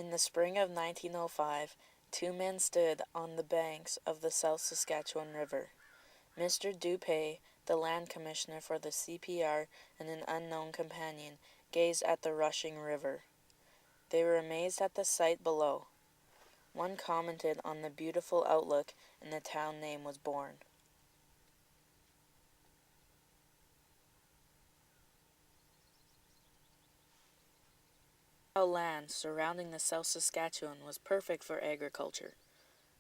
In the spring of 1905, two men stood on the banks of the South Saskatchewan River. Mr. Dupay, the land commissioner for the CPR, and an unknown companion, gazed at the rushing river. They were amazed at the sight below. One commented on the beautiful outlook, and the town name was born. The land surrounding the South Saskatchewan was perfect for agriculture.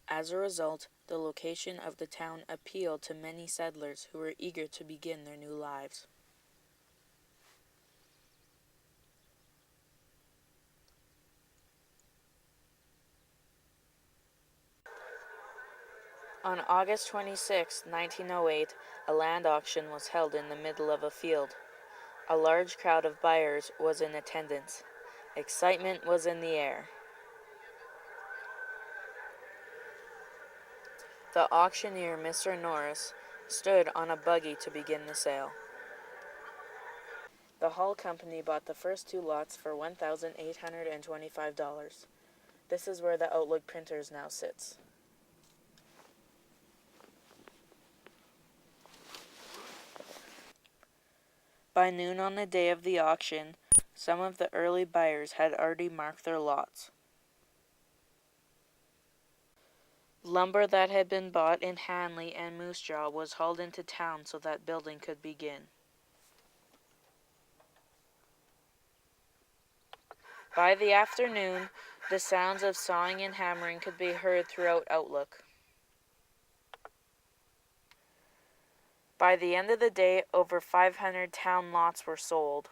As a result, the location of the town appealed to many settlers who were eager to begin their new lives. On August 26, 1908, a land auction was held in the middle of a field. A large crowd of buyers was in attendance. Excitement was in the air. The auctioneer, Mr. Norris, stood on a buggy to begin the sale. The Hall Company bought the first two lots for $1,825. This is where the Outlook Printers now sits. By noon on the day of the auction, some of the early buyers had already marked their lots. Lumber that had been bought in Hanley and Moose Jaw was hauled into town so that building could begin. By the afternoon, the sounds of sawing and hammering could be heard throughout Outlook. By the end of the day, over 500 town lots were sold.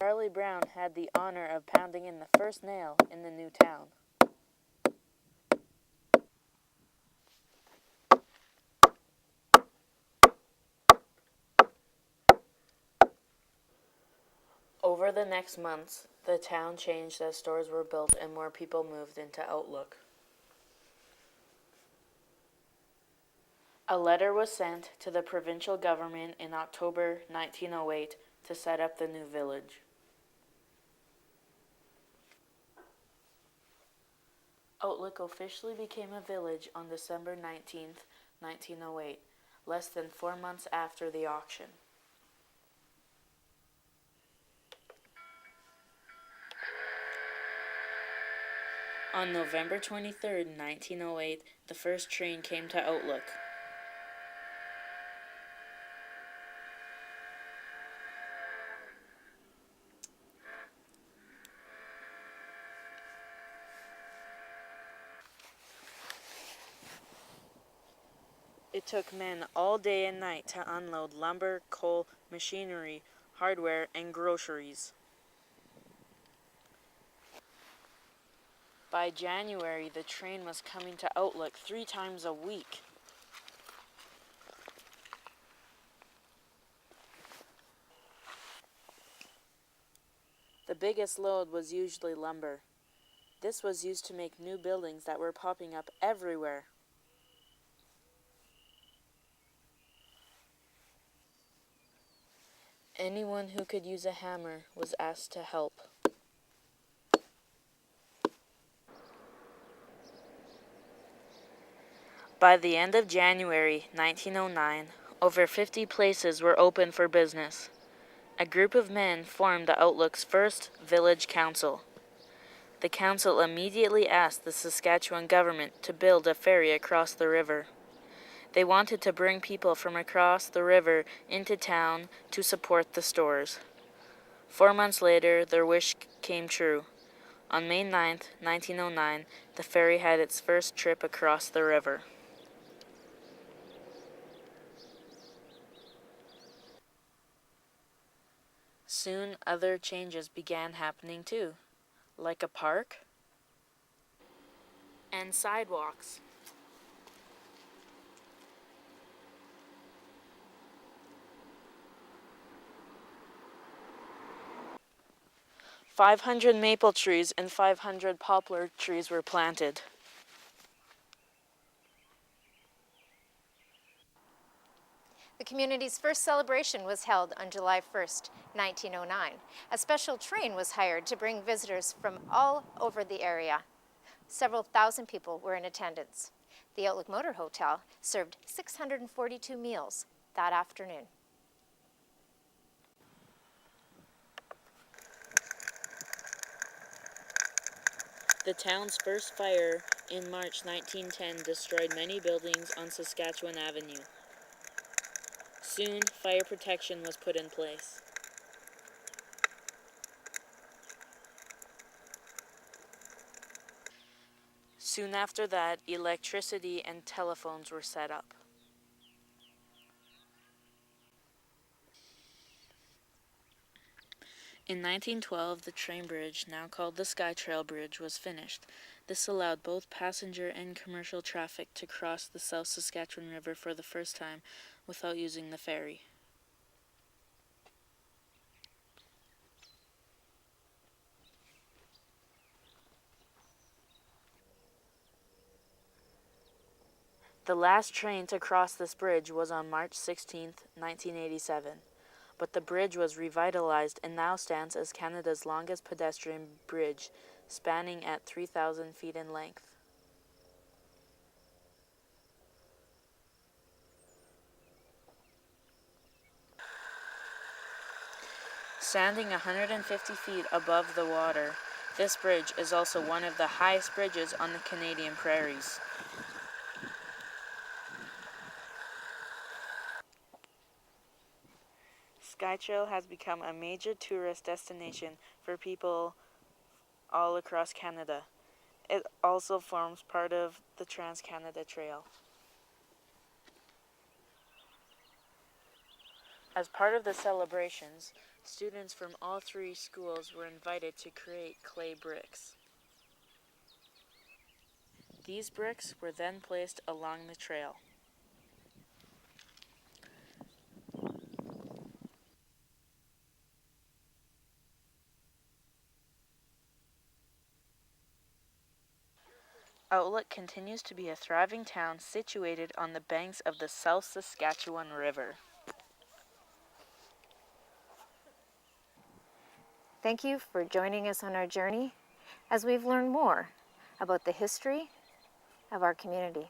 Charlie Brown had the honor of pounding in the first nail in the new town. Over the next months, the town changed as stores were built and more people moved into Outlook. A letter was sent to the provincial government in October 1908 to set up the new village. Outlook officially became a village on December 19, 1908, less than 4 months after the auction. On November 23, 1908, the first train came to Outlook. It took men all day and night to unload lumber, coal, machinery, hardware, and groceries. By January, the train was coming to Outlook 3 times a week. The biggest load was usually lumber. This was used to make new buildings that were popping up everywhere. Anyone who could use a hammer was asked to help. By the end of January 1909, over 50 places were open for business. A group of men formed the Outlook's first village council. The council immediately asked the Saskatchewan government to build a ferry across the river. They wanted to bring people from across the river into town to support the stores. 4 months later, their wish came true. On May 9, 1909, the ferry had its first trip across the river. Soon, other changes began happening too, like a park and sidewalks. 500 maple trees and 500 poplar trees were planted. The community's first celebration was held on July 1st, 1909. A special train was hired to bring visitors from all over the area. Several thousand people were in attendance. The Outlook Motor Hotel served 642 meals that afternoon. The town's first fire in March 1910 destroyed many buildings on Saskatchewan Avenue. Soon, fire protection was put in place. Soon after that, electricity and telephones were set up. In 1912, the train bridge, now called the SkyTrail Bridge, was finished. This allowed both passenger and commercial traffic to cross the South Saskatchewan River for the first time without using the ferry. The last train to cross this bridge was on March 16, 1987, but the bridge was revitalized and now stands as Canada's longest pedestrian bridge, spanning at 3,000 feet in length. Standing 150 feet above the water, this bridge is also one of the highest bridges on the Canadian prairies. SkyTrail has become a major tourist destination for people all across Canada. It also forms part of the Trans-Canada Trail. As part of the celebrations, students from all three schools were invited to create clay bricks. These bricks were then placed along the trail. Outlook continues to be a thriving town situated on the banks of the South Saskatchewan River. Thank you for joining us on our journey as we've learned more about the history of our community.